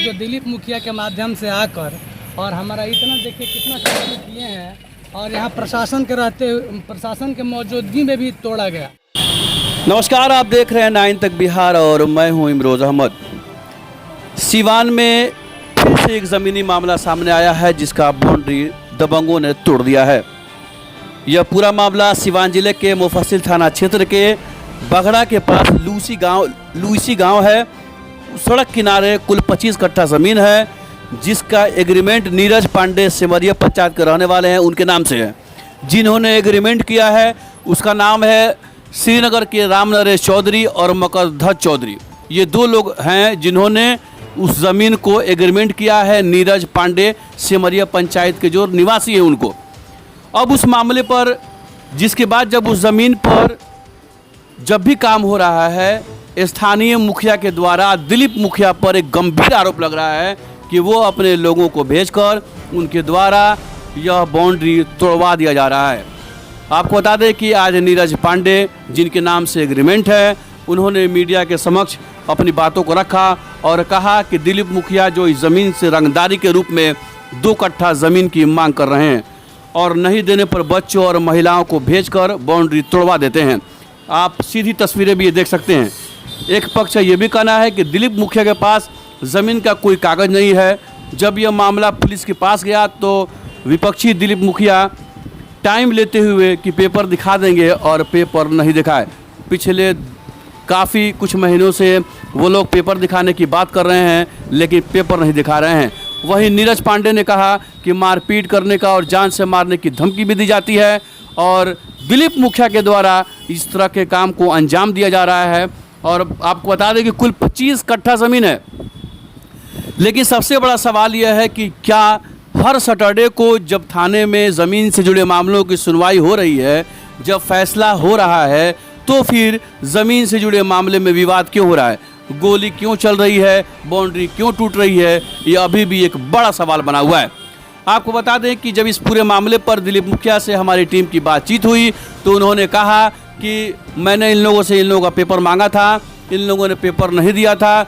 कि जो दिलीप मुखिया के माध्यम से आकर और हमारा इतना देखिए कितना काम किए हैं और यहाँ प्रशासन के रहते प्रशासन के मौजूदगी में भी तोड़ा गया। नमस्कार, आप देख रहे हैं 9 तक बिहार और मैं हूं इमरोज अहमद। सीवान में फिर से एक ज़मीनी मामला सामने आया है जिसका बाउंड्री दबंगों ने तोड़ दिया है। यह पूरा मामला सीवान जिले के मुफस्सिल थाना क्षेत्र के बगड़ा के पास लूसी गांव है। सड़क किनारे कुल 25 कट्ठा ज़मीन है जिसका एग्रीमेंट नीरज पांडे सिमरिया पंचायत के रहने वाले हैं उनके नाम से है। जिन्होंने एग्रीमेंट किया है उसका नाम है श्रीनगर के राम नरेश चौधरी और मकरध्वज चौधरी। ये दो लोग हैं जिन्होंने उस ज़मीन को एग्रीमेंट किया है। नीरज पांडे सिमरिया पंचायत के जो निवासी हैं उनको। अब उस मामले पर जिसके बाद जब उस ज़मीन पर जब भी काम हो रहा है स्थानीय मुखिया के द्वारा दिलीप मुखिया पर एक गंभीर आरोप लग रहा है कि वो अपने लोगों को भेजकर उनके द्वारा यह बाउंड्री तोड़वा दिया जा रहा है। आपको बता दें कि आज नीरज पांडे जिनके नाम से एग्रीमेंट है उन्होंने मीडिया के समक्ष अपनी बातों को रखा और कहा कि दिलीप मुखिया जो इस ज़मीन से रंगदारी के रूप में 2 कट्ठा ज़मीन की मांग कर रहे हैं और नहीं देने पर बच्चों और महिलाओं को भेजकर बाउंड्री तोड़वा देते हैं। आप सीधी तस्वीरें भी ये देख सकते हैं। एक पक्ष ये भी कहना है कि दिलीप मुखिया के पास ज़मीन का कोई कागज़ नहीं है। जब यह मामला पुलिस के पास गया तो विपक्षी दिलीप मुखिया टाइम लेते हुए कि पेपर दिखा देंगे और पेपर नहीं दिखाए। पिछले काफ़ी कुछ महीनों से वो लोग पेपर दिखाने की बात कर रहे हैं लेकिन पेपर नहीं दिखा रहे हैं। वहीं नीरज पांडे ने कहा कि मारपीट करने का और जान से मारने की धमकी भी दी जाती है और दिलीप मुखिया के द्वारा इस तरह के काम को अंजाम दिया जा रहा है। और आपको बता दें कि कुल 25 कट्ठा ज़मीन है। लेकिन सबसे बड़ा सवाल यह है कि क्या हर सैटरडे को जब थाने में ज़मीन से जुड़े मामलों की सुनवाई हो रही है, जब फैसला हो रहा है, तो फिर ज़मीन से जुड़े मामले में विवाद क्यों हो रहा है, गोली क्यों चल रही है, बाउंड्री क्यों टूट रही है, ये अभी भी एक बड़ा सवाल बना हुआ है। आपको बता दें कि जब इस पूरे मामले पर दिलीप मुखिया से हमारी टीम की बातचीत हुई तो उन्होंने कहा कि मैंने इन लोगों से इन लोगों का पेपर मांगा था, इन लोगों ने पेपर नहीं दिया था,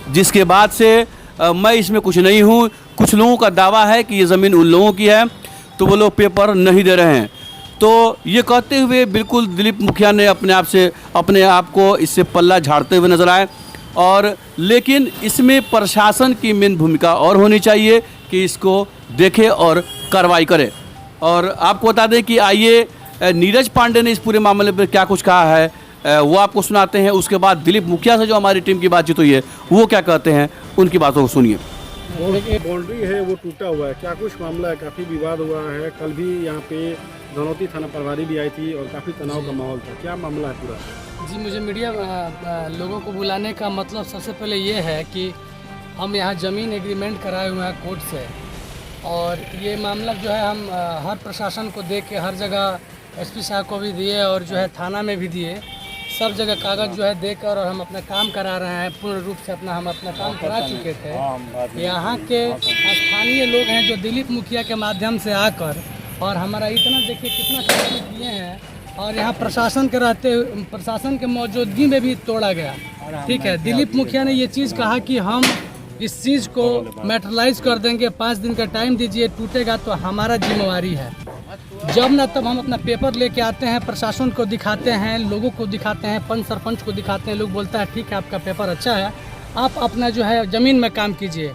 जिसके बाद से मैं इसमें कुछ नहीं हूँ। कुछ लोगों का दावा है कि ये ज़मीन उन लोगों की है तो वो लोग पेपर नहीं दे रहे हैं। तो ये कहते हुए बिल्कुल दिलीप मुखिया ने अपने आप को इससे पल्ला झाड़ते हुए नजर आए। और लेकिन इसमें प्रशासन की मेन भूमिका और होनी चाहिए कि इसको देखे और कार्रवाई करे। और आपको बता दें कि आइए नीरज पांडे ने इस पूरे मामले पर क्या कुछ कहा है वो आपको सुनाते हैं। उसके बाद दिलीप मुखिया से जो हमारी टीम की बातचीत हुई है वो क्या कहते हैं, उनकी बातों को सुनिए। बाउंड्री है वो टूटा हुआ है, क्या कुछ मामला है? काफ़ी विवाद हुआ है। कल भी यहाँ पे धनौती थाना प्रभारी भी आई थी और काफ़ी तनाव का माहौल था। क्या मामला है पूरा? जी, मुझे मीडिया लोगों को बुलाने का मतलब सबसे पहले ये है कि हम यहाँ ज़मीन एग्रीमेंट कराए हुए हैं कोर्ट से और ये मामला जो है हम हर प्रशासन को दे के हर जगह एसपी साहब को भी दिए और जो है थाना में भी दिए, सब जगह कागज़ जो है देकर और हम अपना काम करा रहे हैं। पूर्ण रूप से हम अपना काम करा चुके थे। यहाँ के स्थानीय लोग हैं जो दिलीप मुखिया के माध्यम से आकर और हमारा इतना देखिए कितना काम किए हैं और यहाँ प्रशासन के रहते प्रशासन के मौजूदगी में भी तोड़ा गया। ठीक है, दिलीप मुखिया ने ये चीज़ कहा कि हम इस चीज़ को मैटरलाइज कर देंगे, 5 दिन का टाइम दीजिए, टूटेगा तो हमारा जिम्मेवारी है। जब ना तब हम अपना पेपर लेके आते हैं, प्रशासन को दिखाते हैं, लोगों को दिखाते हैं, पंच सरपंच को दिखाते हैं। लोग बोलता है ठीक है आपका पेपर अच्छा है, आप अपना जो है ज़मीन में काम कीजिए।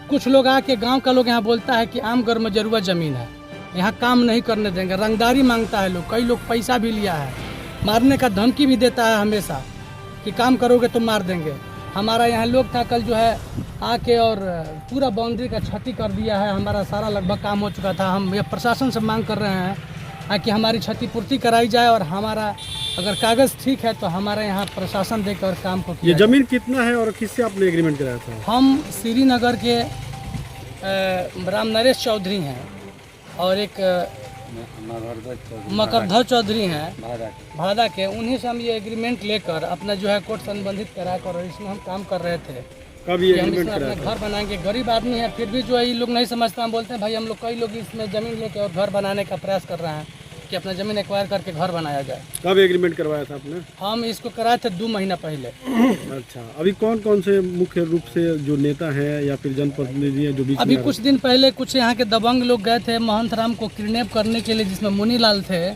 कुछ लोग आके गांव का लोग यहाँ बोलता है कि आम घर में जरूर ज़मीन है, यहाँ काम नहीं करने देंगे, रंगदारी मांगता है लोग। कई लोग पैसा भी लिया है, मारने का धमकी भी देता है हमेशा कि काम करोगे तो मार देंगे। हमारा यहाँ लोग था कल जो है आके और पूरा बाउंड्री का क्षति कर दिया है। हमारा सारा लगभग काम हो चुका था। हम ये प्रशासन से मांग कर रहे हैं कि हमारी क्षतिपूर्ति कराई जाए और हमारा अगर कागज़ ठीक है तो हमारे यहाँ प्रशासन देकर काम को किया। ये ज़मीन कितना है और किससे आपने एग्रीमेंट कराया था? हम श्रीनगर के राम नरेश चौधरी हैं और एक मकरध्वज चौधरी हैं भादा के, उन्हीं से हम ये एग्रीमेंट लेकर अपना जो है कोर्ट संबंधित करा कर और इसमें हम काम कर रहे थे। कब ये हम इसमें अपना घर बनाएंगे। गरीब आदमी है फिर भी जो है ये लोग नहीं समझते। हम बोलते हैं भाई हम लोग कई लोग इसमें ज़मीन लेके और घर बनाने का प्रयास कर रहे हैं कि अपना ज़मीन एक्वायर करके घर बनाया जाए। कब एग्रीमेंट करवाया था आपने? हम इसको कराए थे 2 महीना पहले। अच्छा, अभी कौन कौन से मुख्य रूप से जो नेता हैं या फिर जनप्रतिनिधि हैं जो बीच अभी में कुछ दिन पहले कुछ यहाँ के दबंग लोग गए थे महंत राम को किडनैप करने के लिए, जिसमें मुनीलाल थे।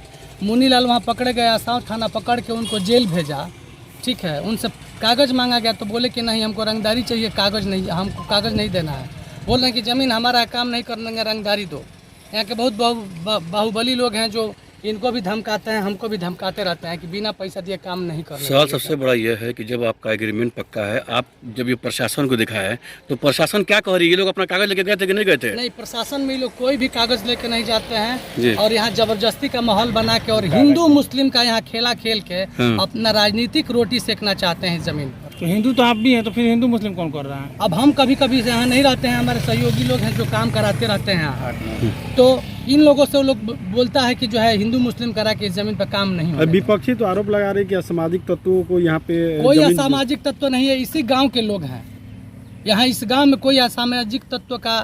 मुनीलाल वहाँ पकड़े गए, आसाव थाना पकड़ के उनको जेल भेजा। ठीक है, उनसे कागज़ मांगा गया तो बोले कि नहीं, हमको रंगदारी चाहिए, कागज़ नहीं, हमको कागज़ नहीं देना है। बोल रहे हैं कि ज़मीन हमारा है, काम नहीं कर देंगे, रंगदारी दो। यहाँ के बहुत बाहुबली लोग हैं जो इनको भी धमकाते हैं, हमको भी धमकाते रहते हैं कि बिना पैसा दिए काम नहीं करना। सवाल सबसे बड़ा यह है कि जब आपका एग्रीमेंट पक्का है, आप जब ये प्रशासन को दिखाया है तो प्रशासन क्या कह रही है? ये लोग अपना कागज लेके गए थे कि नहीं गए थे? नहीं, प्रशासन में ये लोग कोई भी कागज लेके नहीं जाते जी। हैं और यहाँ जबरदस्ती का माहौल बना के और हिंदू मुस्लिम का यहाँ खेला खेल के अपना राजनीतिक रोटी सेकना चाहते हैं जमीन पर। तो हिंदू तो आप भी हैं, तो फिर हिंदू मुस्लिम कौन कर रहा है? अब हम कभी कभी यहाँ नहीं रहते हैं, हमारे सहयोगी लोग हैं जो काम कराते रहते हैं यहाँ। तो इन लोगों से वो लोग बोलता है कि जो है हिंदू मुस्लिम करा के इस जमीन पर काम नहीं होगा। विपक्षी तो आरोप लगा रहे हैं कि असामाजिक तत्वों को यहाँ पे कोई असामाजिक तत्व नहीं है, इसी गांव के लोग हैं। यहाँ इस गांव में कोई असामाजिक तत्व का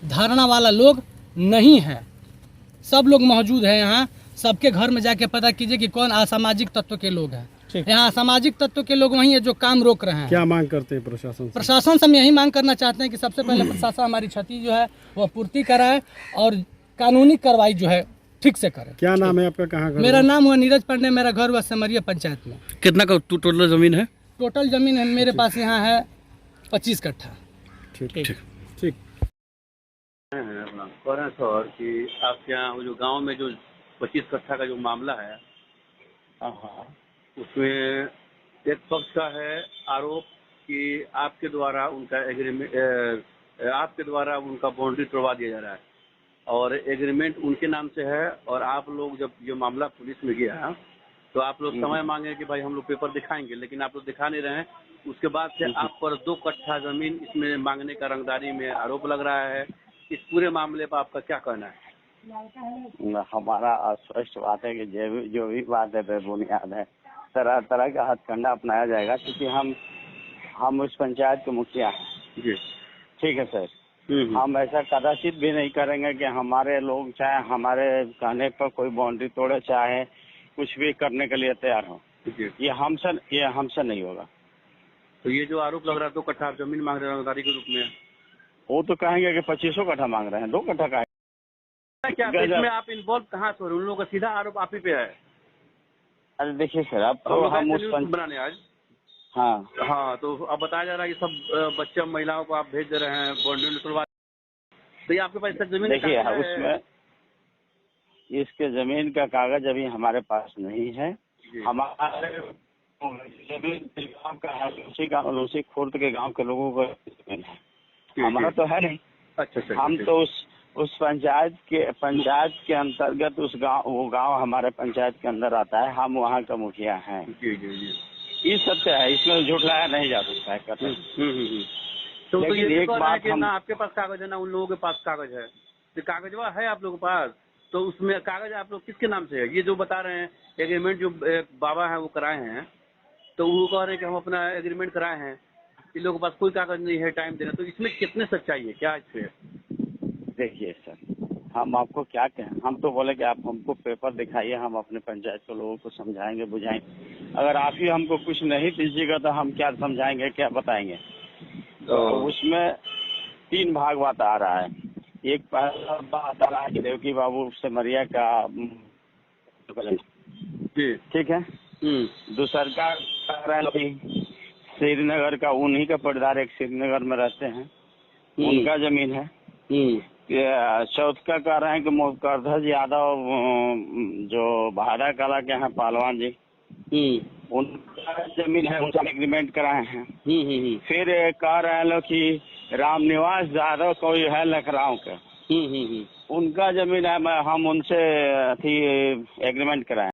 धारणा वाला लोग नहीं है। सब लोग मौजूद हैं यहाँ। सबके घर में जाके पता कीजिए कि कौन असामाजिक तत्व के लोग हैं। यहाँ असामाजिक तत्व के लोग वही है जो काम रोक रहे हैं। क्या मांग करते हैं प्रशासन से? प्रशासन से हम यही मांग करना चाहते हैं कि सबसे पहले प्रशासन हमारी क्षति जो है वह पूर्ति कराए और कानूनी कार्रवाई जो है ठीक से करे। क्या नाम है आपका? कहाँ घर? मेरा नाम हुआ नीरज पांडे, मेरा घर हुआ सेमरिया पंचायत में। कितना का टोटल जमीन है? टोटल जमीन है मेरे पास यहाँ है 25 कट्ठा। ठीक। कह रहे हैं सर कि आपके यहाँ वो जो गांव में जो 25 कट्ठा का जो मामला है, उसमें एक पक्ष का है आरोप कि आपके द्वारा उनका एग्रीमेंट, आपके द्वारा उनका बाउंड्री तोड़वा दिया जा रहा है और एग्रीमेंट उनके नाम से है। और आप लोग जब ये मामला पुलिस में गया तो आप लोग समय मांगे कि भाई हम लोग पेपर दिखाएंगे, लेकिन आप लोग दिखा नहीं रहे हैं। उसके बाद से आप पर 2 कट्ठा जमीन इसमें मांगने का रंगदारी में आरोप लग रहा है। इस पूरे मामले पर आपका क्या कहना है? हमारा स्पष्ट बात है कि जो भी बात है बेबुनियाद है। तरह तरह का हथकंडा अपनाया जाएगा, क्योंकि हम उस पंचायत के मुखिया हैं जी। ठीक है सर, हम ऐसा कदाचित भी नहीं करेंगे कि हमारे लोग चाहे हमारे कहने पर कोई बाउंड्री तोड़े, चाहे कुछ भी करने के लिए तैयार हो। ये हमसे नहीं होगा। तो ये जो आरोप लग रहा है 2 कट्ठा आप जमीन मांग रहे हैं रंगदारी के रूप में, वो तो कहेंगे कि 2500 कट्ठा मांग रहे हैं, 2 कट्ठा का है। क्या इसमें आप इन्वॉल्व कहाँ से हो रहे? उन लोगों का सीधा आरोप आप ही पे है। अरे देखिए सर, अब तो हम उस बनाने आज हाँ तो अब बताया जा रहा है कि सब बच्चे महिलाओं को आप भेज दे रहे हैं बाउंड्री तोड़वा। तो ये आपके पास जमीन देखिए उसमें इसके जमीन का कागज अभी हमारे पास नहीं है। हमारे जमीन गाँव का है, उसी खुर्द के गांव के लोगों को जमीन है, हमारा तो है नहीं। अच्छा। हम तो उस पंचायत के अंतर्गत वो गांव हमारे पंचायत के अंदर आता है, हम वहाँ का मुखिया हैं। जी। ये सत्य है, इसमें झुठलाया नहीं जा सकता है। तो ये एक बात ना आपके पास कागज है ना उन लोगों के पास कागज है, तो कागजवा है आप लोगों के पास, तो उसमें कागज आप लोग किसके नाम से है? ये जो बता रहे हैं एग्रीमेंट जो बाबा है वो कराए हैं, तो वो कह रहे हैं कि हम अपना एग्रीमेंट कराए हैं, इन लोगों के पास कोई कागज नहीं है टाइम देना। तो इसमें कितने सच्चाई है, क्या इसमें? देखिए सर, हम आपको क्या कहें, हम तो बोले कि आप हमको पेपर दिखाइए, हम अपने पंचायत के लोगों को समझाएंगे बुझाएंगे। अगर आप ही हमको कुछ नहीं दीजिएगा तो हम क्या समझाएंगे, क्या बताएंगे? तो उसमें 3 भाग बात आ रहा है। एक पहला बात आ रहा है कि देवकी बाबू सेमरिया का ठीक है। दूसरा श्रीनगर का, उन्हीं का पटदार एक श्रीनगर में रहते हैं, उनका जमीन है। चौथा कह रहे हैं कि मुकरधज यादव जो भाड़ा कला के हैं पहलवान जी, उनका जमीन है, उनका एग्रीमेंट कराए हैं। फिर कह रहे हैं लोग कि रामनिवास यादव कोई है लखराव का, उनका जमीन है, हम उनसे एग्रीमेंट कराए।